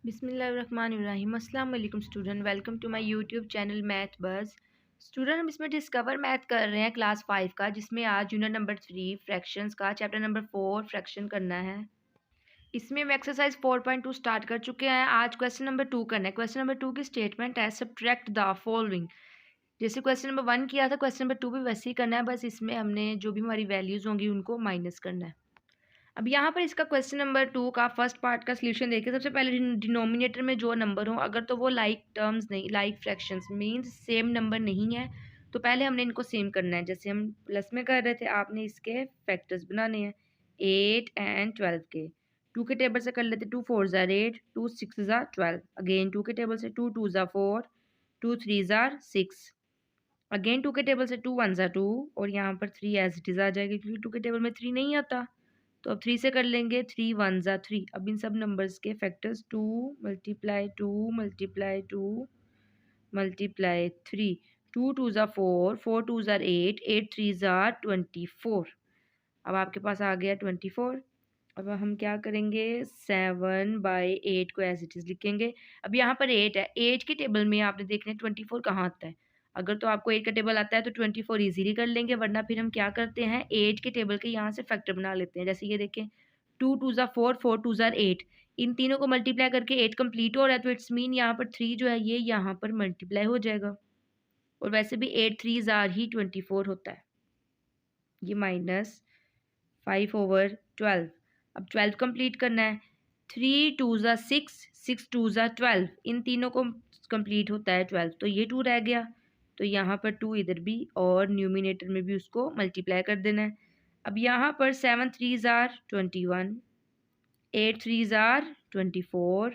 बिस्मिल्लाहिर्रहमानिर्रहीम। अस्सलाम वालेकुम student, welcome to my YouTube channel math buzz. Student, हम इसमें डिस्कवर मैथ कर रहे हैं क्लास 5 का, जिसमें आज यूनिट नंबर 3 फ्रैक्शंस का चैप्टर नंबर 4 फ्रैक्शन करना है। इसमें हम एक्सरसाइज 4.2 स्टार्ट कर चुके हैं। आज क्वेश्चन नंबर 2 करना है। क्वेश्चन नंबर 2 की स्टेटमेंट है सब्ट्रैक्ट द फॉलोइंग। जैसे क्वेश्चन नंबर 1 किया था, क्वेश्चन नंबर 2 भी वैसे ही करना है, बस इसमें हमने जो भी हमारी वैल्यूज़ होंगी उनको माइनस करना है। अब यहाँ पर इसका क्वेश्चन नंबर 2 का फर्स्ट पार्ट का सॉल्यूशन देखिए। सबसे पहले डिनोमिनेटर में जो नंबर हो, अगर तो वो लाइक टर्म्स नहीं, like fractions means same number नहीं है, तो पहले हमने इनको सेम करना है। जैसे हम प्लस में कर रहे थे, आपने इसके फैक्टर्स बनाने हैं 8 एंड 12 के। 2 के टेबल से कर लेते, 2 4 ज़ार 8, 2 6 ज़ार 12। अगेन 2 के टेबल से 2 2 ज़ार 4, 2 3 ज़ार 6। अगेन 2 के टेबल से 2 1 ज़ार 2, और यहाँ पर 3 एज इट इज़ आ जाएगी, क्योंकि 2 के टेबल में 3 नहीं आता। तो अब 3 से कर लेंगे, 3 1 ज़ा 3। अब इन सब नंबर्स के फैक्टर्स 2 मल्टीप्लाई 2 मल्टीप्लाई 2 मल्टीप्लाई 3, 2 2 ज़ा 4, 4 2 ज़ा 8, 8 3 ज़ा 24। अब आपके पास आ गया 24। अब हम क्या करेंगे, 7/8 को एज इट इज़ लिखेंगे। अब यहाँ पर 8 है, 8 के टेबल में आपने देखना है 24 कहाँ आता है। अगर तो आपको 8 का टेबल आता है तो 24 ईजिली कर लेंगे, वरना फिर हम क्या करते हैं, 8 के टेबल के यहाँ से फैक्टर बना लेते हैं। जैसे ये देखें, 2 2 ज़ा 4, 4 2 ज़ा 8। इन तीनों को मल्टीप्लाई करके 8 कंप्लीट हो रहा है, तो इट्स मीन यहाँ पर 3 जो है ये यहाँ पर मल्टीप्लाई हो जाएगा। और वैसे भी 8 3 ज़ार ही 24 होता है। ये माइनस 5/12। अब 12 कंप्लीट करना है, 3 2 ज़ा 6, 6 2 ज़ा 12। इन तीनों को कंप्लीट होता है 12, तो ये 2 रह गया, तो यहाँ पर 2 इधर भी, और न्यूमिनेटर में भी उसको मल्टीप्लाई कर देना है। अब यहाँ पर 7 3 ज़ार 21, 8 3 ज़ार 24,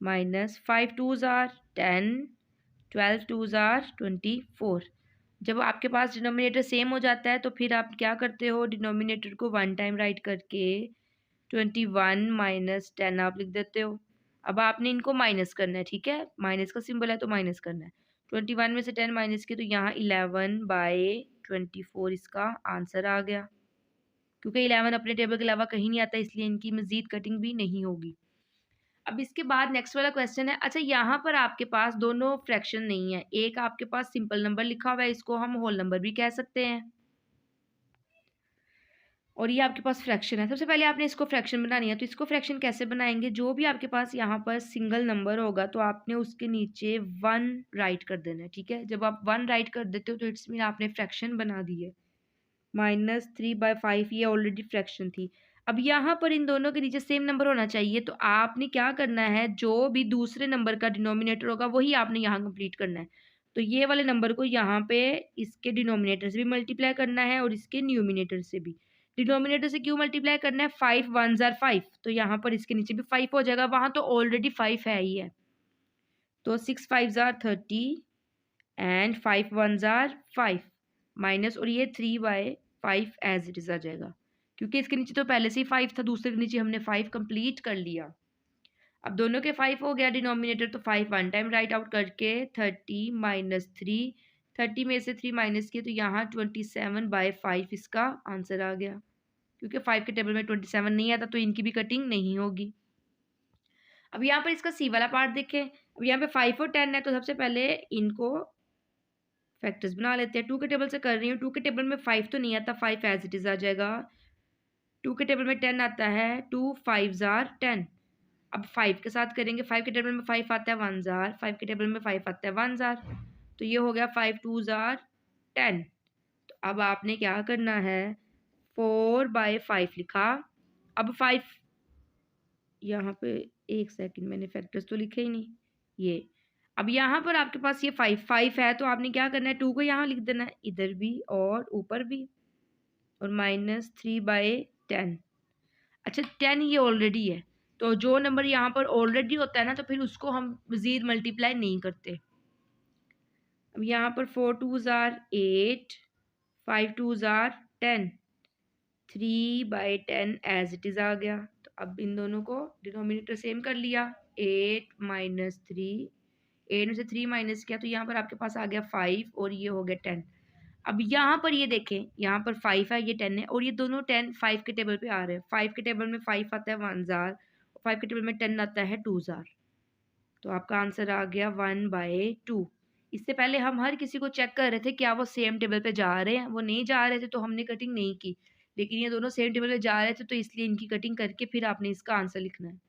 माइनस 5 2 ज़ार 10, 12 2 ज़ार 24। जब आपके पास डिनोमिनेटर सेम हो जाता है, तो फिर आप क्या करते हो, डिनोमिनेटर को 1 टाइम राइट करके 21 माइनस 10 आप लिख देते हो। अब आपने इनको माइनस करना है, ठीक है, माइनस का सिंबल है तो माइनस करना है। 21 में से 10 माइनस किया तो यहाँ 11/24 इसका आंसर आ गया। क्योंकि 11 अपने टेबल के अलावा कहीं नहीं आता, इसलिए इनकी मजीद कटिंग भी नहीं होगी। अब इसके बाद नेक्स्ट वाला क्वेश्चन है। अच्छा, यहाँ पर आपके पास दोनों फ्रैक्शन नहीं है, एक आपके पास सिंपल नंबर लिखा हुआ है, इसको हम होल नंबर भी कह सकते हैं, और ये आपके पास फ्रैक्शन है। सबसे पहले आपने इसको फ्रैक्शन बनानी है, तो इसको फ्रैक्शन कैसे बनाएंगे, जो भी आपके पास यहाँ पर सिंगल नंबर होगा तो आपने उसके नीचे 1 राइट कर देना है, ठीक है। जब आप 1 राइट कर देते हो तो इट्स मीन आपने फ्रैक्शन बना दी है। -3/5 ये ऑलरेडी फ्रैक्शन थी। अब यहाँ पर इन दोनों के नीचे सेम नंबर होना चाहिए, तो आपने क्या करना है, जो भी दूसरे नंबर का डिनोमिनेटर होगा वही आपने यहाँ कंप्लीट करना है। तो ये वाले नंबर को यहाँ पे इसके डिनोमिनेटर से भी मल्टीप्लाई करना है और इसके न्यूमिनेटर से भी। डिनोमिनेटर से क्यों मल्टीप्लाई करना है, 5 1 ज़ार 5, तो यहाँ पर इसके नीचे भी 5 हो जाएगा, वहाँ तो ऑलरेडी 5 है ही है। तो 6 5 ज़ार 30 एंड 5 1 ज़ार 5 माइनस, और ये 3/5 एज इट इज आ जाएगा, क्योंकि इसके नीचे तो पहले से ही 5 था, दूसरे के नीचे हमने 5 कंप्लीट कर लिया। अब दोनों के 5 हो गया डिनोमिनेटर, तो 5 1 टाइम राइट आउट करके 30 माइनस 3, 30 में से 3 माइनस किए तो यहाँ 27/5 इसका आंसर आ गया। क्योंकि 5 के टेबल में 27 नहीं आता, तो इनकी भी कटिंग नहीं होगी। अब यहाँ पर इसका सी वाला पार्ट देखें। अब यहाँ पे 5 और 10 है, तो सबसे पहले इनको फैक्टर्स बना लेते हैं। 2 के टेबल से कर रही हूँ, 2 के टेबल में 5 तो नहीं आता, 5 एज इट इज आ जाएगा। 2 के टेबल में 10 आता है, 2 5 ज़ार 10। अब 5 के साथ करेंगे, 5 के टेबल में 5 आता है 1 ज़ार, 5 के टेबल में 5 आता है 1 ज़ार, तो ये हो गया 5 2 ज़ार 10। तो अब आपने क्या करना है, 4/5 लिखा। अब 5 यहाँ पे, एक सेकंड, मैंने फैक्टर्स तो लिखे ही नहीं, ये। अब यहाँ पर आपके पास ये 5 है, तो आपने क्या करना है, 2 को यहाँ लिख देना है, इधर भी और ऊपर भी, और -3/10। अच्छा, 10 ये ऑलरेडी है, तो जो नंबर यहाँ पर ऑलरेडी होता है ना, तो फिर उसको हम मज़ीद मल्टीप्लाई नहीं करते। अब यहाँ पर 4 2 ज़ार 8, 5 2 ज़ार 10, 3/10 एज इट इज़ आ गया। तो अब इन दोनों को डिनोमिनेटर सेम कर लिया, 8 माइनस 3, 8 में से 3 माइनस किया तो यहाँ पर आपके पास आ गया 5, और ये हो गया 10। अब यहाँ पर ये देखें, यहाँ पर 5 है, ये 10 है, और ये दोनों 10 5 के टेबल पे आ रहे हैं। 5 के टेबल में 5 आता है 1 ज़ार, 5 के टेबल में 10 आता है 2 ज़ार, तो आपका आंसर आ गया 1/2। इससे पहले हम हर किसी को चेक कर रहे थे क्या वो सेम टेबल पे जा रहे हैं, वो नहीं जा रहे थे तो हमने कटिंग नहीं की, लेकिन ये दोनों सेम टेबल पे जा रहे थे तो इसलिए इनकी कटिंग करके फिर आपने इसका आंसर लिखना है।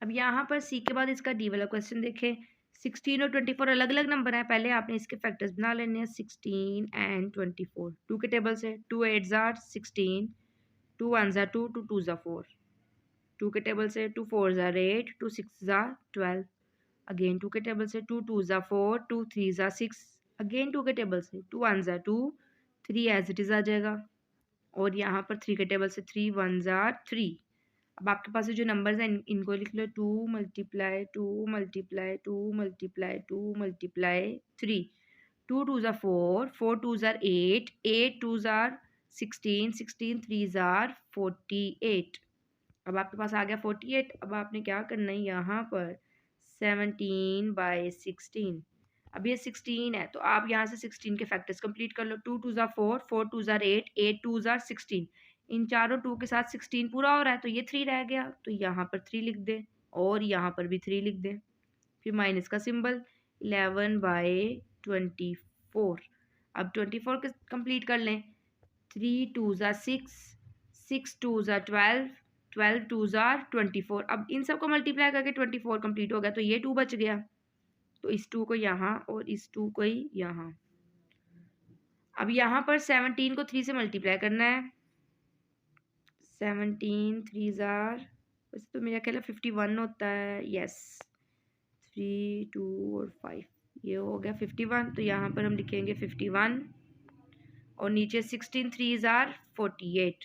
अब यहाँ पर सी के बाद इसका डी वाला क्वेश्चन देखें। 16 और 24 अलग अलग नंबर है, पहले आपने इसके फैक्टर्स बना लेने हैं। 16 एंड 24 2 के टेबल से, 2 8 ज़ार 16, 2 1 ज़ार 2, 2 2 ज़ार 4, 2 के टेबल से, 2 4 ज़ार 8, 2 6 ज़ार 12, अगेन 2 के टेबल से, 2 2 ज़ार 4, 2 3 ज़ार 6, अगेन 2 के टेबल से, 2 1 ज़ार 2, 3 एज इट इज़ आ जाएगा, और यहाँ पर 3 के टेबल से 3 1 ज़ार 3। अब आपके पास जो नंबर्स हैं इनको लिख लो, 2 मल्टीप्लाई 2 मल्टीप्लाई 2 मल्टीप्लाई 2 मल्टीप्लाई 3, 2 2 ज़ार 4, 4 2 ज़ार 8, 8 2 ज़ार 16, 16 3 ज़ार 48। अब आपके पास आ गया 48। अब आपने क्या करना है यहाँ पर 17/16। अब ये 16 है तो आप यहाँ से 16 के फैक्टर्स कंप्लीट कर लो। 2 2 ज़ार 4, 4 2 ज़ार 8, 8 2 ज़ार 16। इन चारों 2 के साथ 16 पूरा हो रहा है तो ये 3 रह गया, तो यहाँ पर 3 लिख दें और यहाँ पर भी 3 लिख दें, फिर माइनस का सिंबल। 11/24। अब 24 के कंप्लीट कर लें। 3 2 ज़ार 6, 6 2 ज़ार 12, 12 2 ज़ार 24। अब इन सबको मल्टीप्लाई करके 24 कंप्लीट हो गया तो ये 2 बच गया, तो इस 2 को यहाँ और इस 2 को ही यहाँ। अब यहाँ पर 17 को 3 से मल्टीप्लाई करना है। 17 3 ज़ार, वैसे तो मेरा ख्याल है 51 होता है, यस, 3 2 और 5, ये हो गया 51, तो यहाँ पर हम लिखेंगे 51 और नीचे 16 3 ज़ार 48,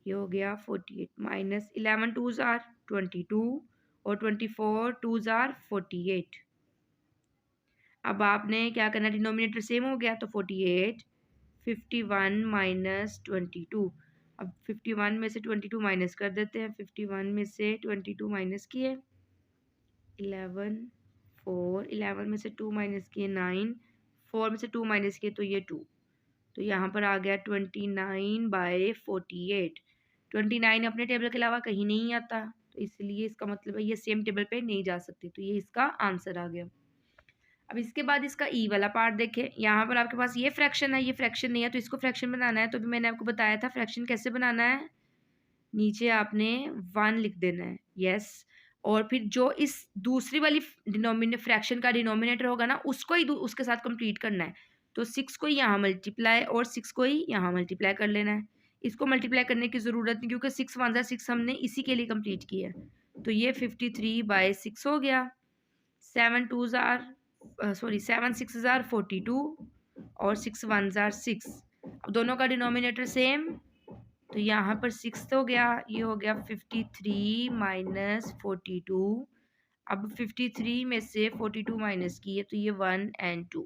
ये हो गया 48, माइनस 11 2 ज़ार 22 और 24 2 ज़ार 48। अब आपने क्या करना, डिनोमिनेटर सेम हो गया तो 48, 51 माइनस 22। अब 51 में से 22 माइनस कर देते हैं। 51 में से 22 माइनस किए 11, 4, 11 में से 2 माइनस किए 9, 4 में से 2 माइनस किए तो ये 2, तो यहाँ पर आ गया 29/48। 29 अपने टेबल के अलावा कहीं नहीं आता, तो इसलिए इसका मतलब है ये सेम टेबल पे नहीं जा सकती, तो ये इसका आंसर आ गया। अब इसके बाद इसका ई वाला पार्ट देखें। यहाँ पर आपके पास ये फ्रैक्शन है, ये फ्रैक्शन नहीं है, तो इसको फ्रैक्शन बनाना है। तो भी मैंने आपको बताया था फ्रैक्शन कैसे बनाना है, नीचे आपने 1 लिख देना है, यस, और फिर जो इस दूसरी वाली फ्रैक्शन का डिनोमिनेटर होगा ना उसको ही उसके साथ कंप्लीट करना है। तो 6 को यहाँ मल्टीप्लाई और 6 को ही यहाँ मल्टीप्लाई कर लेना है। इसको मल्टीप्लाई करने की ज़रूरत नहीं क्योंकि 6 1 ज़ार 6 हमने इसी के लिए कंप्लीट किया है, तो ये 53/6 हो गया। 7 2 ज़ार 7 6 ज़ार 42 और 6 1 ज़ार 6। अब दोनों का डिनोमिनेटर सेम, तो यहाँ पर 6 हो गया, ये हो गया 53 माइनस 42। अब 53 में से 42 माइनस किए तो ये 1 एंड 2,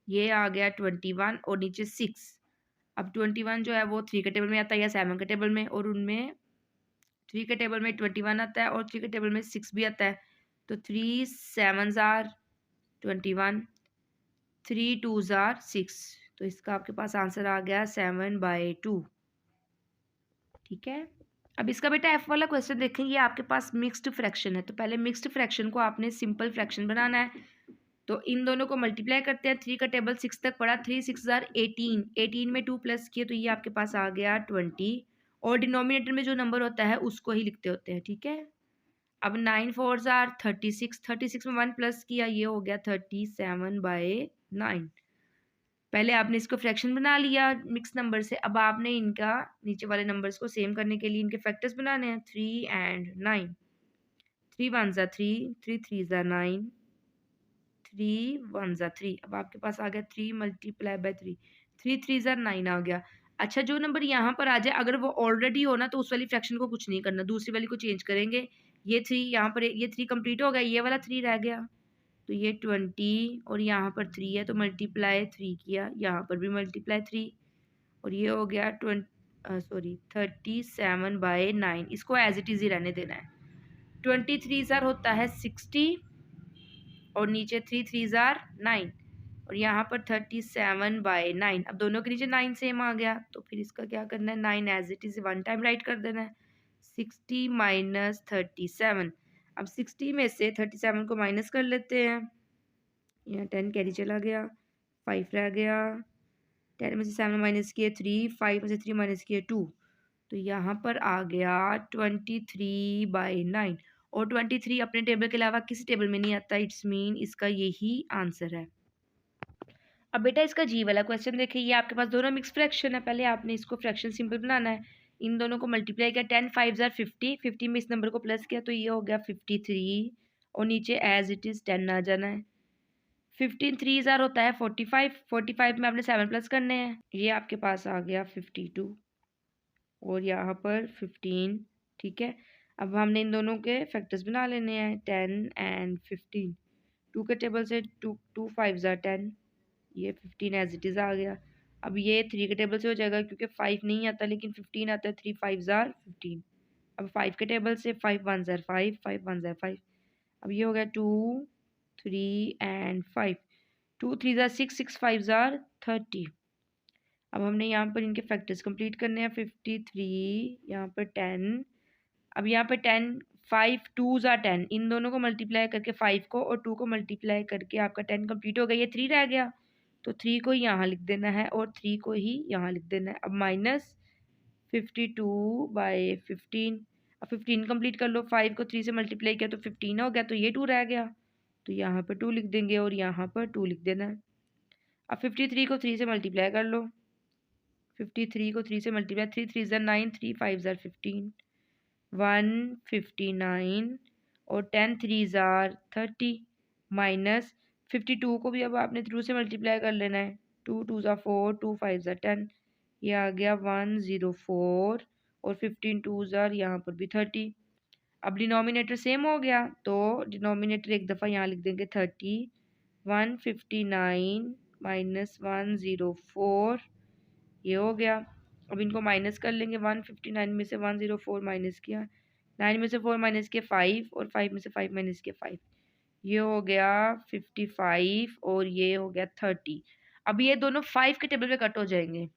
ये आ गया 21 और नीचे 6। अब 21 जो है वो 3 के टेबल में आता है या 7 के टेबल में, और उनमें 3 के टेबल में 21 आता है और 3 के टेबल में 6 भी आता है, तो 3 7 ज़ार 21, 3 2 ज़ार 6, तो इसका आपके पास आंसर आ गया 7/2। ठीक है। अब इसका बेटा एफ वाला क्वेश्चन देखेंगे, आपके पास मिक्स्ड फ्रैक्शन है, तो पहले मिक्स्ड फ्रैक्शन को आपने सिंपल फ्रैक्शन बनाना है। तो इन दोनों को मल्टीप्लाई करते हैं। 3 का टेबल 6 तक पड़ा, 3 6 ज़ार 18, 18 में 2 प्लस किए तो ये आपके पास आ गया 20, और डिनोमिनेटर में जो नंबर होता है उसको ही लिखते होते हैं, ठीक है। अब 9 4 ज़ार 36, 36 में 1 प्लस किया, ये हो गया 37/9। पहले आपने इसको फ्रैक्शन बना लिया मिक्स नंबर से, अब आपने इनका नीचे वाले नंबर्स को सेम करने के लिए इनके फैक्टर्स बनाने हैं। 3 एंड 9, 3 1 ज़ार 3, 3 3 ज़ार 9, 3 1 ज़ार 3। अब आपके पास आ गया 3 मल्टीप्लाई बाय 3, 3 3 ज़ार 9 आ गया। अच्छा, जो नंबर यहाँ पर आ जाए अगर वो ऑलरेडी हो ना तो उस वाली फ्रैक्शन को कुछ नहीं करना, दूसरी वाली को चेंज करेंगे। ये 3 यहाँ पर, ये 3 कंप्लीट हो गया, ये वाला 3 रह गया, तो ये 20 और यहाँ पर 3 है तो मल्टीप्लाई 3 किया, यहाँ पर भी मल्टीप्लाई 3, और ये हो गया 37/9। इसको एज इट इज़ ही रहने देना है। 23 ज़ार होता है 60 और नीचे 3 3 ज़ार 9 और यहाँ पर 37/9। अब दोनों के नीचे 9 सेम आ गया, तो फिर इसका क्या करना है, 9 as it is 1 time write कर देना है। 60 माइनस 37। अब 60 में से 37 को माइनस कर लेते हैं। यहाँ 10 कैरी चला गया, 5 रह गया। 10 में से 7 माइनस किए 3, 5 में से 3 माइनस किए 2, तो यहाँ पर आ गया 23/9। और 23 अपने टेबल के अलावा किसी टेबल में नहीं आता, इट्स मीन इसका यही आंसर है। अब बेटा इसका जी वाला क्वेश्चन देखिए, ये आपके पास दोनों मिक्स फ्रैक्शन है। पहले आपने इसको फ्रैक्शन सिंपल बनाना है, इन दोनों को मल्टीप्लाई किया, 10 5 जार 50, 50 में इस नंबर को प्लस किया तो ये हो गया 53, और नीचे एज इट इज़ 10 आ जाना है। 15 3 जार होता है 45, 45 में आपने 7 प्लस करने हैं, ये आपके पास आ गया 52, और यहाँ पर 15। ठीक है, अब हमने इन दोनों के फैक्टर्स बना लेने हैं, 10 एंड 15। 2 के टेबल से 2 5 जार 10, ये 15 एज इट इज़ आ गया। अब ये 3 के टेबल से हो जाएगा क्योंकि 5 नहीं आता लेकिन 15 आता है, 3 5 जार 15। अब 5 के टेबल से 5 1 जार 5, 5 1 जार 5। अब ये हो गया 2 3 एंड 5, 2 3 जार 6, 6 5 जार 30। अब हमने यहाँ पर इनके फैक्टर्स कंप्लीट करने हैं, 53 यहाँ पर 10। अब यहाँ पे 10 5 2 जार 10, इन दोनों को मल्टीप्लाई करके 5 को और 2 को मल्टीप्लाई करके आपका 10 कंप्लीट हो गया। ये 3 रह गया तो 3 को यहाँ लिख देना है और 3 को ही यहाँ लिख देना है। अब माइनस 52/15। अब 15 कंप्लीट कर लो, 5 को 3 से मल्टीप्लाई किया तो 15 हो गया, तो ये 2 रह गया, तो यहाँ पर 2 लिख देंगे और यहाँ पर 2 लिख देना है। अब 53 को 3 से मल्टीप्लाई कर लो, 53 को 3 से मल्टीप्लाई, 3 3 ज़र 9, 3 5 ज़र 15, 159, और 10 3 ज़ार 30, माइनस 52 को भी अब आपने 2 से मल्टीप्लाई कर लेना है, 2 2 ज़ार 4, 2 5 ज़ार 10, ये आ गया 104, और 15 2 ज़ार यहाँ पर भी 30। अब डिनोमिनेटर सेम हो गया तो डिनोमिनेटर एक दफ़ा यहाँ लिख देंगे 30, 159 माइनस 104, ये हो गया। अब इनको माइनस कर लेंगे, 159 में से 104 माइनस किया, 9 में से 4 माइनस किया 5, और 5 में से 5 माइनस किया 5, ये हो गया 55, और ये हो गया 30। अब ये दोनों 5 के टेबल में कट हो जाएंगे।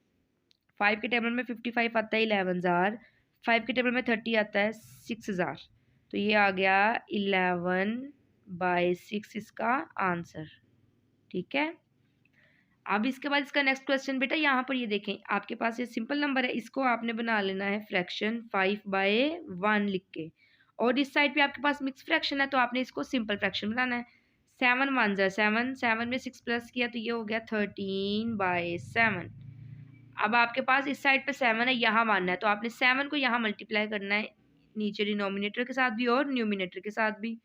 5 के टेबल में 55 आता है 11 जार, 5 के टेबल में 30 आता है 6 जार, तो ये आ गया 11/6 इसका आंसर। ठीक है, अब इसके बाद इसका नेक्स्ट क्वेश्चन बेटा, यहाँ पर ये देखें आपके पास ये सिंपल नंबर है, इसको आपने बना लेना है फ्रैक्शन 5/1 लिख के, और इस साइड पे आपके पास मिक्स फ्रैक्शन है तो आपने इसको सिंपल फ्रैक्शन बनाना है। 7 1 ज़ा 7, 7 में 6 प्लस किया तो ये हो गया 13/7। अब आपके पास इस साइड पे 7 है, यहाँ मानना है तो आपने 7 को यहाँ मल्टीप्लाई करना है, नीचे डिनोमिनेटर के साथ भी और न्यूमिनेटर के साथ भी।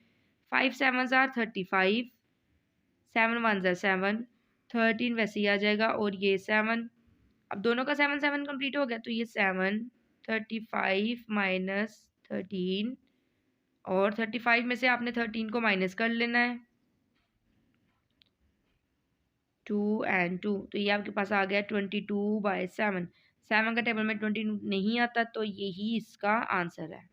5 7 ज़ार 35, 7 1 ज़ार 7, 13 वैसे ही आ जाएगा, और ये 7। अब दोनों का 7 7 कंप्लीट हो गया तो ये 7 35 माइनस 13, और 35 में से आपने 13 को माइनस कर लेना है, 2 एंड 2, तो ये आपके पास आ गया 22/7। 7 का टेबल में 20 नहीं आता तो यही इसका आंसर है।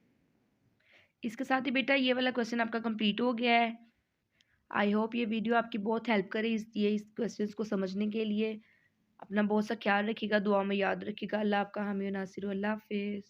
इसके साथ ही बेटा ये वाला क्वेश्चन आपका कंप्लीट हो गया है। आई होप ये वीडियो आपकी बहुत हेल्प करे इस क्वेश्चन को समझने के लिए। अपना बहुत सा ख्याल रखिएगा, दुआ में याद रखिएगा। अल्लाह आपका हामी नासिर, अल्लाह हाफिज़।